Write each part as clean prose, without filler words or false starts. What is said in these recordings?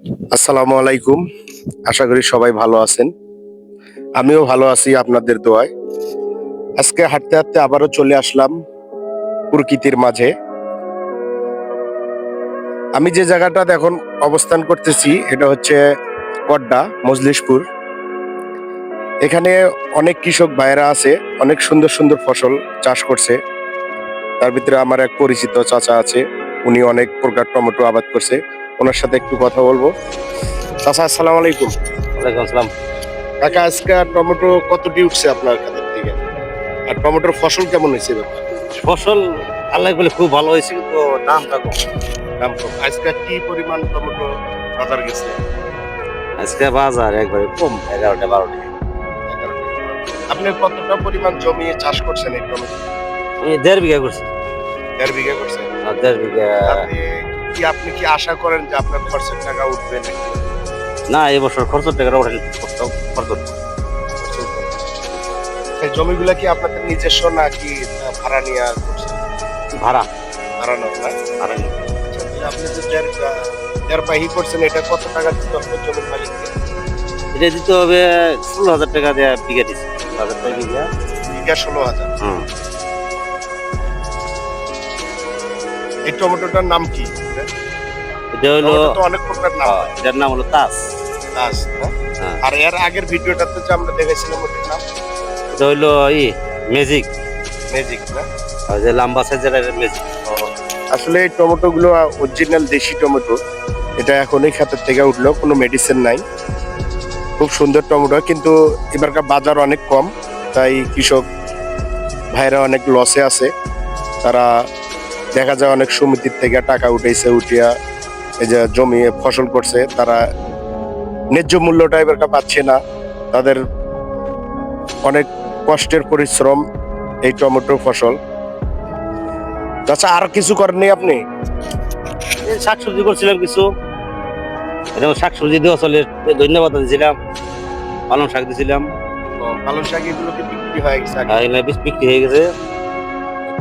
আসসালামু আলাইকুম। আশা করি সবাই ভালো আছেন। আমিও ভালো আছি আপনাদের দোয়ায়। আজকে হাঁটতে, হাঁটতে আবারও চলে আসলাম প্রকৃতির মাঝে। আমি যে জায়গাটাতে এখন অবস্থান করতেছি এটা হচ্ছে কড্ডা, মজলিশপুর। এখানে অনেক কৃষক ভাইয়েরা আছে, অনেক সুন্দর, সুন্দর ফসল চাষ করছে। তার ভিতরে আমার এক পরিচিত চাচা আছে। উনি অনেক প্রকার টমেটো আবাদ করছে। উনার সাথে একটু কথা বলবো। চাচা আসসালামু আলাইকুম। ওয়ালাইকুম আসসালাম। কাকা আজকে টমেটো কতটি উঠছে আপনার খাতার থেকে? আর টমেটোর ফসল কেমন হয়েছে এবার? ফসল আল্লাহ বলে খুব ভালো হয়েছে, কিন্তু দামটা কম। দাম কম। আজকে কি পরিমাণ টমেটো বাজার গেছে? আজকে বাজার একবারে কম, 11টা 12টা। 11 টাকা। আপনি কতটা পরিমাণ জমি চাষ করছেন এই টমেটো? আমি 1.5 বিঘা করছি। 1.5 বিঘা করছেন। 1.5 বিঘা। আপনি কি আশা করেন যে আপনার খরচের টাকা উঠবে নাকি? না, এবছর খরচের টাকাটা ওঠেনি। খরচ এই জমিগুলা কি আপনাদের নিজস্ব নাকি ভাড়া নিয়ে করছেন? ভাড়া ভাড়া নাও না? ভাড়া নেই। আচ্ছা, তাহলে আপনি যে দেড় পাহি করছেন এটা কত টাকা দিতে হবে জমির মালিককে? এটা দিতে হবে 16,000 টাকা দিয়ে বিঘা দিচ্ছি। 16,000 টাকা বিঘা। বিঘা 16,000। হুম। এই টমেটোটার নাম কি? এটা হইলো টমেটো তো অনেক প্রকার নাম হয়। এটার নাম হলো তাস। গাছ, হ্যাঁ? হ্যাঁ। আর এর আগের ভিডিওটাতে যে আমরা দেখেছিলাম ওটার নাম এটা হইলো ম্যাজিক। ম্যাজিক না? আর যে লম্বা সাইজের ম্যাজিক। আসলে এই টমেটো গুলো অরিজিনাল দেশি টমেটো। এটা এখনই ক্ষেতের থেকে উঠলো, কোনো মেডিসিন নাই। খুব সুন্দর টমেটো, কিন্তু এবারকার বাজার অনেক কম, তাই কৃষক ভাইরা অনেক লসে আছে। তারা দেখা যায় অনেক সমিতির থেকে টাকা উঠাইছে, উঠিয়া এই যে জমি ফসল করছে, তারা ন্যায্য মূল্যটা এবারকার পাচ্ছে না। তাদের অনেক কষ্টের পরিশ্রম এই টমেটো ফসল। আচ্ছা, আর কিছু করেননি আপনি? শাকসবজি করছিলাম কিছু, এরকম শাকসবজি দেওয়া চলে। ধন্যবাদ দিয়েছিলাম, পালং শাক দিয়েছিলাম। পালং শাক এগুলো কি বিক্রি হয়ে গেছে আগে? আর এগুলো বেশ বিক্রি হয়ে গেছে।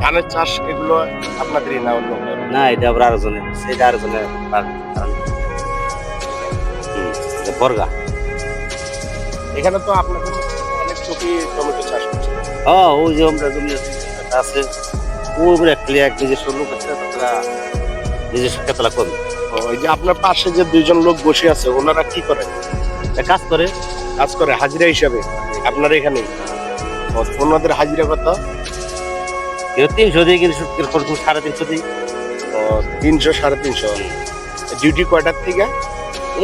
ধানের চাষ এগুলো আপনাদেরই না অন্য কারো? না, এটা আবার আরো জনের, এটা আরো জনের। বর্গা। এখানে তো আপনাদের মতো অনেক লোকই টমেটো চাষ করছে। ওই যে আমরা জমি আছে, ওই একটা এক নিজস্ব লোক আছে, তারা নিজস্ব খেতলা করে ওই যে আপনার পাশে যে দুইজন লোক বসে আছে ওনারা কি করে? কাজ করে। কাজ করে হাজিরা হিসাবে আপনার এখানে? ওনাদের হাজিরা কত? কেউ 300 দিই, কিন্তু 350 দিই। 300 350। ডিউটি কয়টার থেকে?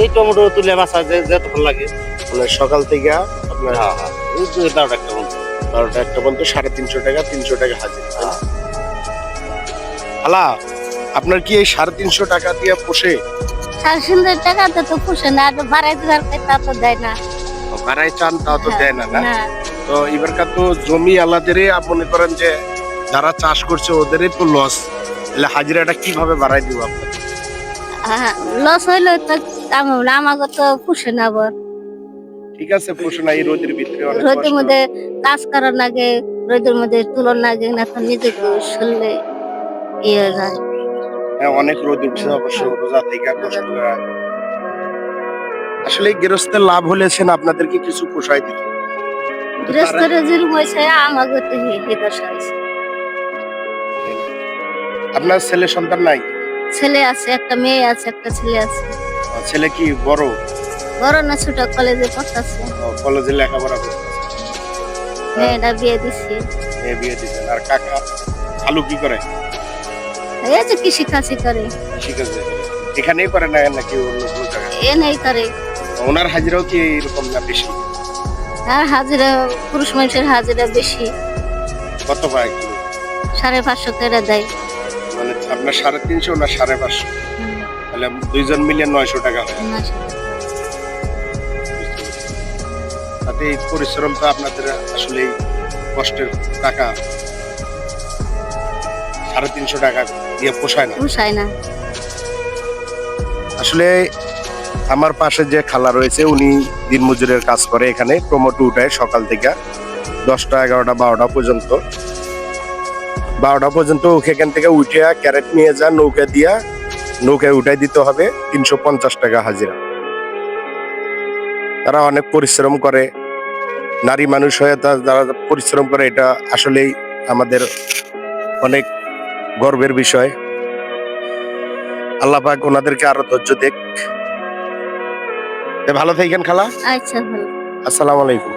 এই টমেটো তুলে বাসা যতক্ষণ লাগে। মানে সকাল থেকে আপনার হ্যাঁ, হ্যাঁ, এই 12টা একটা বন্ধু। 12টা একটা পর্যন্ত 350 টাকা, 300 টাকা হাজিরা। হালা, আপনার কি এই 350 টাকা দিয়ে পোষে? 300 টাকাতে তো পুষে না, আর বাড়াই দেওয়ার তা তো দেয় না। বাড়াই চান তাও তো দেয় না, না? না, তো এবারকার তো জমি আলাদেরই মনে করেন যে যারা চাষ করছে ওদেরই তো লস, তাহলে হাজিরাটা কিভাবে বাড়াই দিব আপনার? লস হইলে তো আমাকে তো পুষে না আবার। ঠিক আছে, পোষে না, এই রোদের ভিতরে অনেক রোদের কষ্ট। মধ্যে কাজ করার লাগে, রোদের মধ্যে তুলন লাগে না, তো নিজেকে শুনলে ইয়ে হয়ে যায়। হ্যাঁ, অনেক রোদ উঠছে অবশ্য, রোজা থেকে কষ্ট করে। আসলে এই গৃহস্থের লাভ হলেছেন আপনাদেরকে কিছু পোষায় দিত। কিন্তু গৃহস্থরে যেরকম হয়েছে আমাকে তো দশা হয়েছে। আপনার ছেলে সন্তান নাই? ছেলে আছে, একটা মেয়ে আছে, একটা ছেলে আছে। ছেলে কি বড়? বড় না, ছোট, কলেজে পড়তেছে। কলেজে লেখাপড়া করতেছে? মেয়েটা বিয়ে দিছি। মেয়ে বিয়ে দিচ্ছেন। আর কাকা খালু কি করে? এই যে কৃষি কাশি করে। ঠিক আছে, এখানেই করে না নাকি অন্য কোনো জায়গায়? এ নেই করে। ওনার হাজিরাও কি এরকম না বেশি? আর হাজিরা, পুরুষ মানুষের হাজিরা বেশি। কত পায়? 550 করে দেয়। মানে আপনার 350 না 550? তাহলে দুইজন মিলে 900 টাকা হয়। তাতে এই পরিশ্রম তো আপনাদের আসলে কষ্টের টাকা 350 টাকা দিয়ে পোষায় না। পোষায় না। আসলে আমার পাশে যে খালা রয়েছে উনি দিনমজুরের কাজ করে, এখানে টমেটো উঠায় সকাল থেকে 10টা 11টা 12টা পর্যন্ত। 12টা পর্যন্ত এখান থেকে উঠিয়া ক্যারেট নিয়ে যান, নৌকা দিয়া নৌকায় উঠাই দিতে হবে 350 টাকা হাজিরা। তারা অনেক পরিশ্রম করে, নারী মানুষ হয়ে যারা পরিশ্রম করে, এটা আসলেই আমাদের অনেক গর্বের বিষয়। আল্লাহ পাক ওনাদেরকে আরো ধৈর্য দেখ। ভালো থাকেন খালা। আচ্ছা ভালো। আসসালামু আলাইকুম।